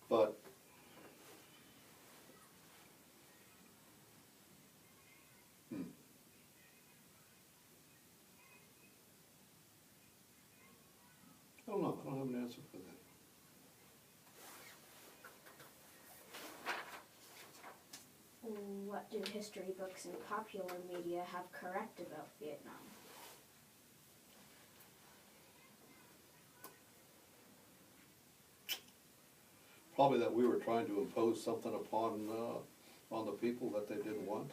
But I don't know, I don't have an answer for that. What do history books and popular media have correct about Vietnam? Probably that we were trying to impose something upon on the people that they didn't want.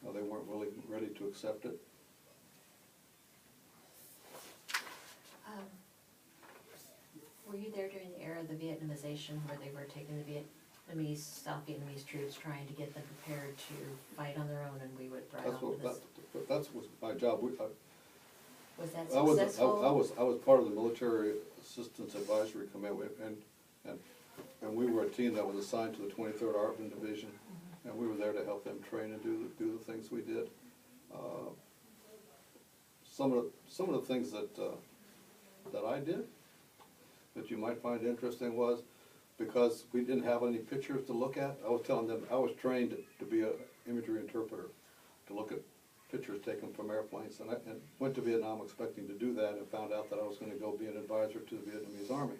They weren't really ready to accept it. Were you there during the era of the Vietnamization where they were taking the Vietnamese, South Vietnamese troops, trying to get them prepared to fight on their own, and we would ride That's off what with us? that was my job. Was that I successful? was part of the Military Assistance Advisory Committee, and we were a team that was assigned to the 23rd Armored Division, and we were there to help them train and do the things we did. Some of the things that I did that you might find interesting was because we didn't have any pictures to look at. I was telling them I was trained to be an imagery interpreter, to look at pictures taken from airplanes, and I went to Vietnam expecting to do that, and found out that I was going to go be an advisor to the Vietnamese Army.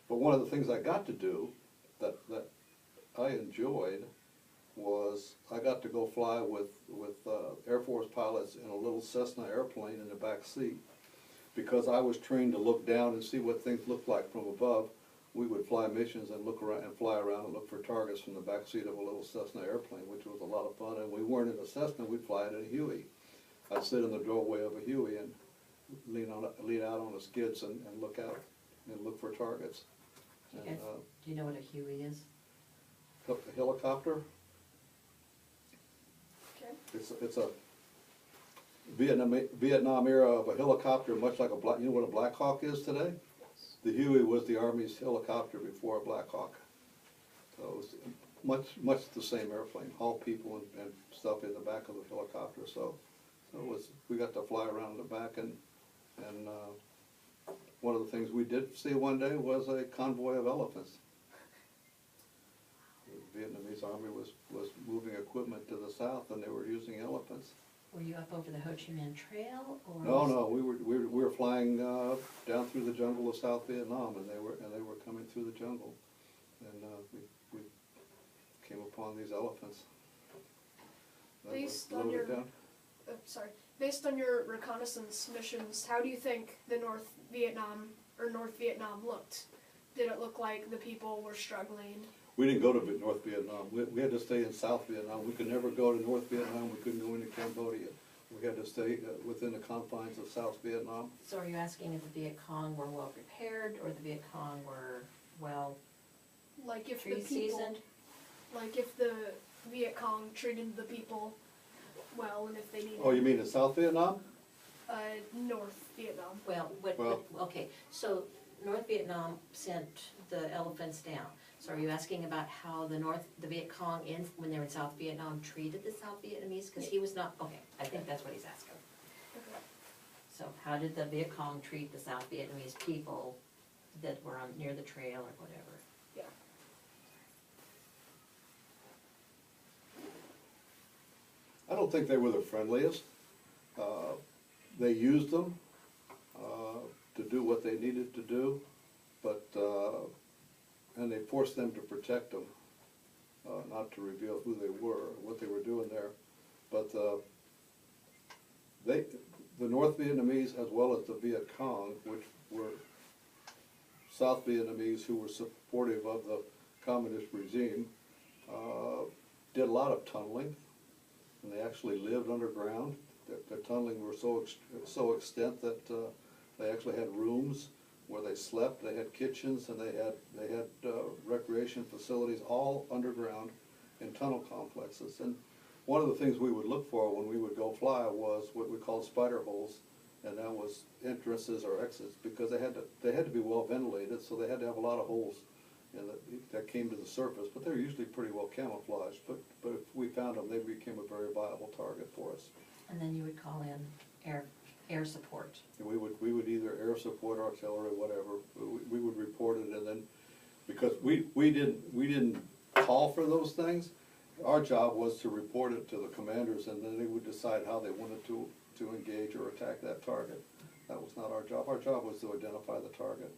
But one of the things I got to do that I enjoyed was I got to go fly with Air Force pilots in a little Cessna airplane in the back seat. Because I was trained to look down and see what things looked like from above, we would fly missions and look around and fly around and look for targets from the back seat of a little Cessna airplane, which was a lot of fun. And we weren't in a Cessna; we'd fly it in a Huey. I'd sit in the doorway of a Huey and lean out on the skids and look out and look for targets. Do you know what a Huey is? A helicopter. Okay. It's a Vietnam era of a helicopter, much like you know what a Black Hawk is today? Yes. The Huey was the Army's helicopter before a Black Hawk. So it was much the same airplane, all people and stuff in the back of the helicopter. So we got to fly around in the back, and one of the things we did see one day was a convoy of elephants. The Vietnamese Army was moving equipment to the south, and they were using elephants. Were you up over the Ho Chi Minh Trail, or? No, we were flying down through the jungle of South Vietnam, and they were coming through the jungle, and we came upon these elephants. Based on your reconnaissance missions, how do you think the North Vietnam looked? Did it look like the people were struggling? We didn't go to North Vietnam. We had to stay in South Vietnam. We could never go to North Vietnam. We couldn't go into Cambodia. We had to stay within the confines of South Vietnam. So are you asking if the Viet Cong were well prepared, or the Viet Cong were well Like if the tree people, seasoned? like if the Viet Cong treated the people well, and if they needed. Oh, you mean in South Vietnam? North Vietnam. Well, okay, so North Vietnam sent the elephants down. So are you asking about how the Viet Cong, when they were in South Vietnam, treated the South Vietnamese? Because he was not, okay, I think that's what he's asking. Okay. So how did the Viet Cong treat the South Vietnamese people that were near the trail or whatever? Yeah. I don't think they were the friendliest. They used them to do what they needed to do, but and they forced them to protect them, not to reveal who they were, or what they were doing there. But the North Vietnamese, as well as the Viet Cong, which were South Vietnamese who were supportive of the communist regime, did a lot of tunneling, and they actually lived underground. Their tunneling were so extent that they actually had rooms where they slept. They had kitchens, and they had recreation facilities all underground in tunnel complexes. And one of the things we would look for when we would go fly was what we called spider holes, and that was entrances or exits, because they had to be well ventilated, so they had to have a lot of holes that came to the surface. But they're usually pretty well camouflaged. But if we found them, they became a very viable target for us. And then you would call in air support. And we would either air support, artillery, whatever. We would report it, and then Because we didn't call for those things. Our job was to report it to the commanders, and then they would decide how they wanted to engage or attack that target. That was not our job. Our job was to identify the target.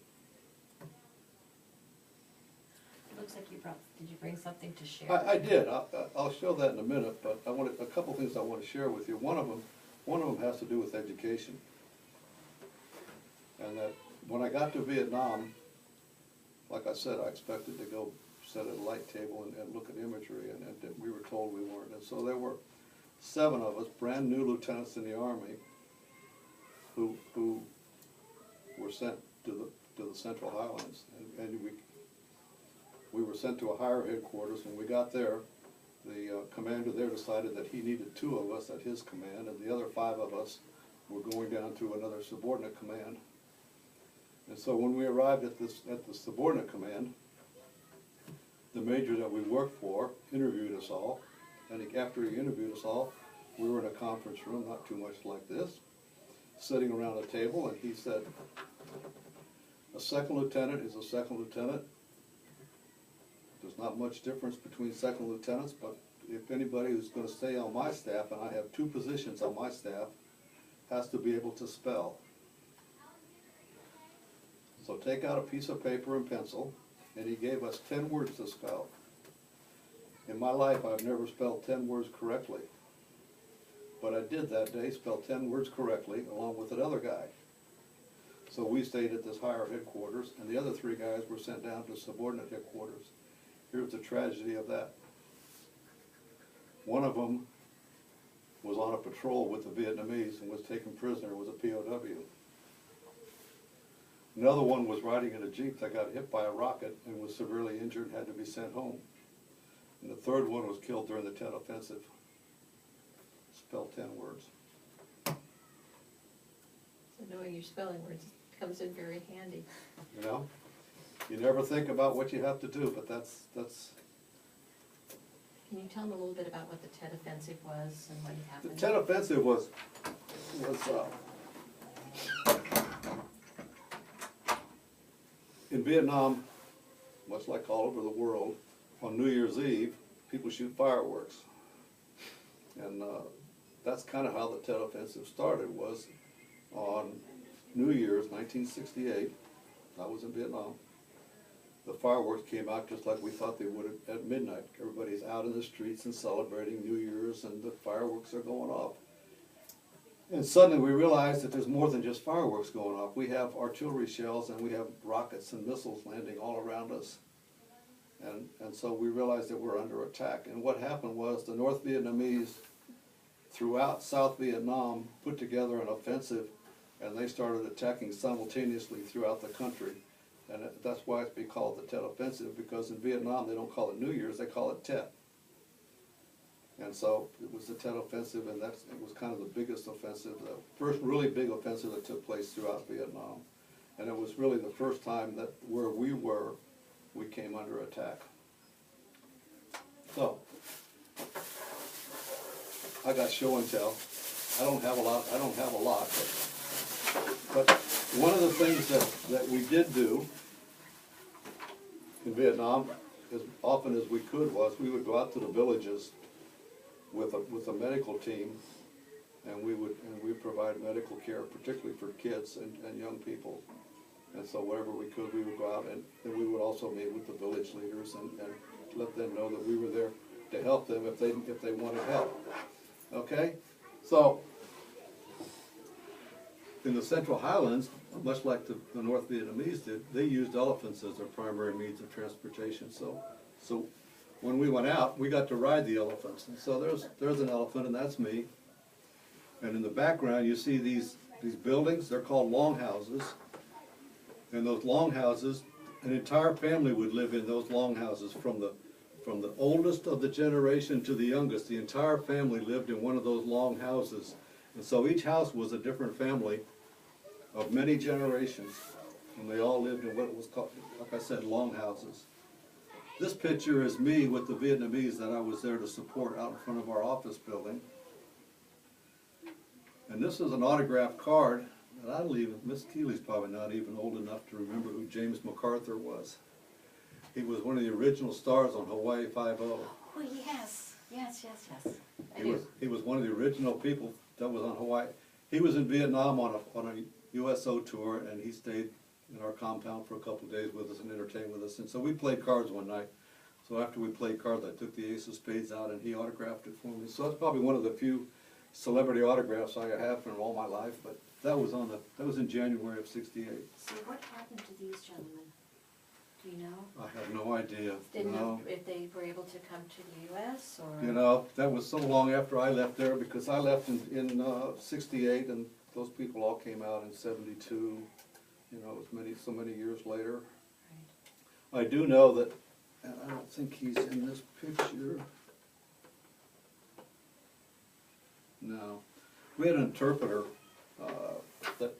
It looks like did you bring something to share? I did. I'll show that in a minute, but a couple things I want to share with you. One of them has to do with education. And that when I got to Vietnam, like I said, I expected to go sit at a light table and look at imagery, and we were told we weren't. And so there were 7 of us, brand new lieutenants in the Army, who were sent to the Central Highlands, and we were sent to a higher headquarters. When we got there, the commander there decided that he needed 2 of us at his command, and the other 5 of us were going down to another subordinate command. And so when we arrived at the subordinate command, the major that we worked for interviewed us all, and after he interviewed us all, we were in a conference room, not too much like this, sitting around a table, and he said, a second lieutenant is a second lieutenant. There's not much difference between second lieutenants, but if anybody who's going to stay on my staff, and I have 2 positions on my staff, has to be able to spell. So take out a piece of paper and pencil, and he gave us 10 words to spell. In my life, I've never spelled 10 words correctly. But I did that day, spell 10 words correctly, along with another guy. So we stayed at this higher headquarters, and the other 3 guys were sent down to subordinate headquarters. Here's the tragedy of that. One of them was on a patrol with the Vietnamese and was taken prisoner, was a POW. Another one was riding in a Jeep that got hit by a rocket and was severely injured and had to be sent home. And the 3rd one was killed during the Tet Offensive. Spell 10 words. So knowing your spelling words comes in very handy. You know? You never think about what you have to do, but that's. Can you tell them a little bit about what the Tet Offensive was and what happened? The Tet Offensive was in Vietnam, much like all over the world, on New Year's Eve, people shoot fireworks. And that's kind of how the Tet Offensive started, was on New Year's, 1968, I was in Vietnam. The fireworks came out just like we thought they would at midnight. Everybody's out in the streets and celebrating New Year's, and the fireworks are going off. And suddenly we realized that there's more than just fireworks going off. We have artillery shells and we have rockets and missiles landing all around us. And so we realized that we're under attack. And what happened was the North Vietnamese throughout South Vietnam put together an offensive, and they started attacking simultaneously throughout the country. And that's why it's been called the Tet Offensive, because in Vietnam they don't call it New Year's, they call it Tet. And so it was the Tet Offensive, and it was kind of the biggest offensive, the first really big offensive that took place throughout Vietnam. And it was really the first time that where we were, we came under attack. So, I got show and tell. I don't have a lot, but one of the things that we did do in Vietnam, as often as we could, was we would go out to the villages with a medical team, and we provide medical care, particularly for kids and young people. And so wherever we could, we would go out, and we would also meet with the village leaders and let them know that we were there to help them if they wanted help. Okay? So in the Central Highlands, much like the North Vietnamese did, they used elephants as their primary means of transportation. So when we went out, we got to ride the elephants. And so there's an elephant, and that's me. And in the background, you see these buildings. They're called longhouses. And those longhouses, an entire family would live in those longhouses, from the oldest of the generation to the youngest. The entire family lived in one of those longhouses. And so each house was a different family of many generations. And they all lived in what was called, like I said, longhouses. This picture is me with the Vietnamese that I was there to support out in front of our office building. And this is an autographed card that Miss Keeley's probably not even old enough to remember who James MacArthur was. He was one of the original stars on Hawaii Five-0. Oh, yes, yes. I He was one of the original people that was on Hawaii. He was in Vietnam on a USO tour, and he stayed in our compound for a couple of days with us and entertained with us. And so we played cards one night. So after we played cards, I took the ace of spades out, and he autographed it for me. So that's probably one of the few celebrity autographs I have from all my life. But that was in January of '68. So what happened to these gentlemen? Do you know? I have no idea. Didn't No. know if they were able to come to the US or? You know, that was so long after I left there, because I left in '68, and those people all came out in '72. You know, it was so many years later. Right. I do know that, and I don't think he's in this picture. No. We had an interpreter that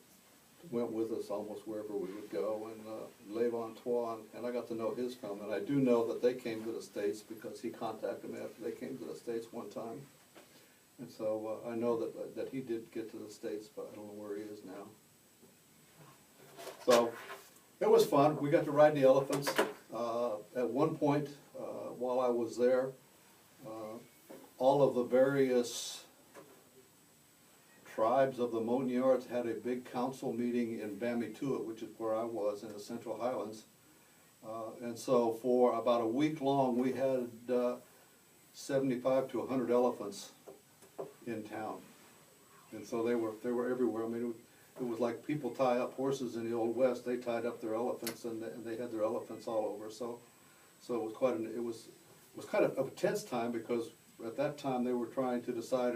went with us almost wherever we would go, and Levon Tuan, and I got to know his family. And I do know that they came to the States because he contacted me after they came to the States one time. And so I know that he did get to the States, but I don't know where he is now. So it was fun. We got to ride the elephants. At one point, while I was there, all of the various tribes of the Montagnards had a big council meeting in Bamituit, which is where I was in the Central Highlands. And so for about a week long, we had 75 to 100 elephants in town. And so they were everywhere. I mean, it was like people tie up horses in the Old West. They tied up their elephants, and they had their elephants all over. So it was it was kind of a tense time, because at that time they were trying to decide,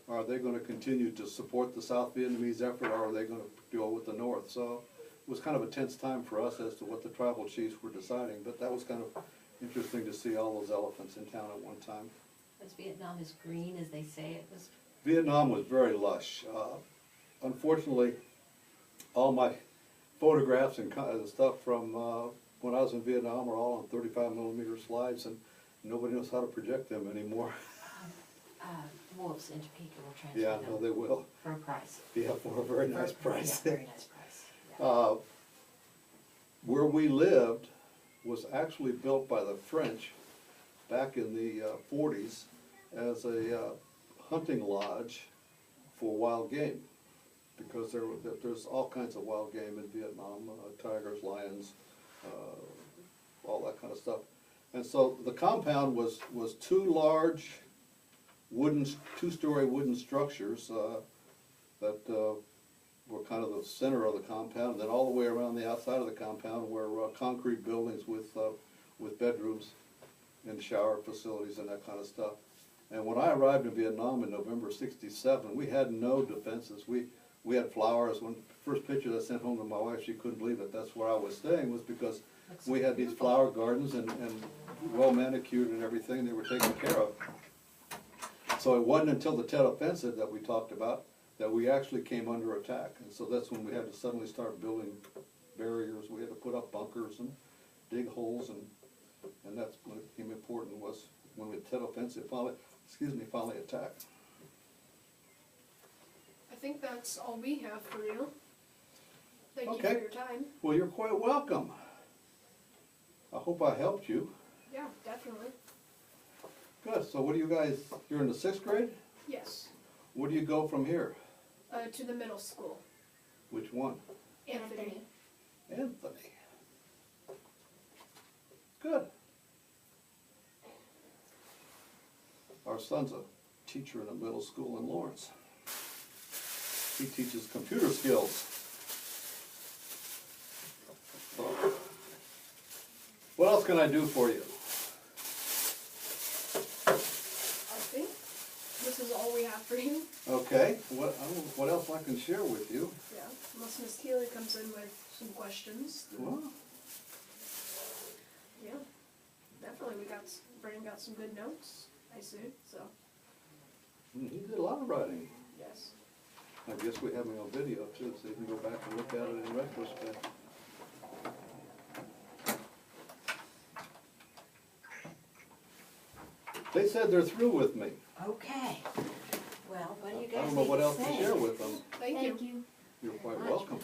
are they going to continue to support the South Vietnamese effort, or are they going to go with the North? So it was kind of a tense time for us as to what the tribal chiefs were deciding. But that was kind of interesting to see all those elephants in town at one time. Was Vietnam as green as they say it was? Vietnam was very lush. Unfortunately, all my photographs and stuff from when I was in Vietnam are all on 35mm slides, and nobody knows how to project them anymore. Wolves in Topeka will transfer Yeah, them no, they will. for a price. Yeah, for a very nice price. Yeah, very nice price. Yeah. Where we lived was actually built by the French back in the 40s as a hunting lodge for wild game, because there's all kinds of wild game in Vietnam, tigers, lions, all that kind of stuff. And so the compound was two large two-story wooden structures that were kind of the center of the compound. And then all the way around the outside of the compound were concrete buildings with bedrooms and shower facilities and that kind of stuff. And when I arrived in Vietnam in November '67, we had no defenses. We had flowers. When the first picture I sent home to my wife, she couldn't believe it. That's where I was staying, was because we had these flower gardens and well manicured and everything. They were taken care of. So it wasn't until the Tet Offensive that we talked about that we actually came under attack. And so that's when we had to suddenly start building barriers. We had to put up bunkers and dig holes, and that's when it became important, was when the Tet Offensive finally attacked. I think that's all we have for you. Thank you Okay. for your time. Well, you're quite welcome. I hope I helped you. Yeah, definitely. Good. So what do you guys, you're in the 6th grade? Yes. Where do you go from here? To the middle school. Which one? Anthony. Anthony. Good. Our son's a teacher in a middle school in Lawrence. He teaches computer skills. So, what else can I do for you? I think this is all we have for you. Okay, I don't know what else I can share with you. Yeah, unless Miss Keeley comes in with some questions. Well, Yeah, definitely. Brandon got some good notes, I see. So, he did a lot of writing. yes. I guess we have him on video too, so you can go back and look at it in retrospect. They said they're through with me. Okay. Well, what do you I guys don't know need what to else to say? share with them. Thank you. You're quite Much. welcome.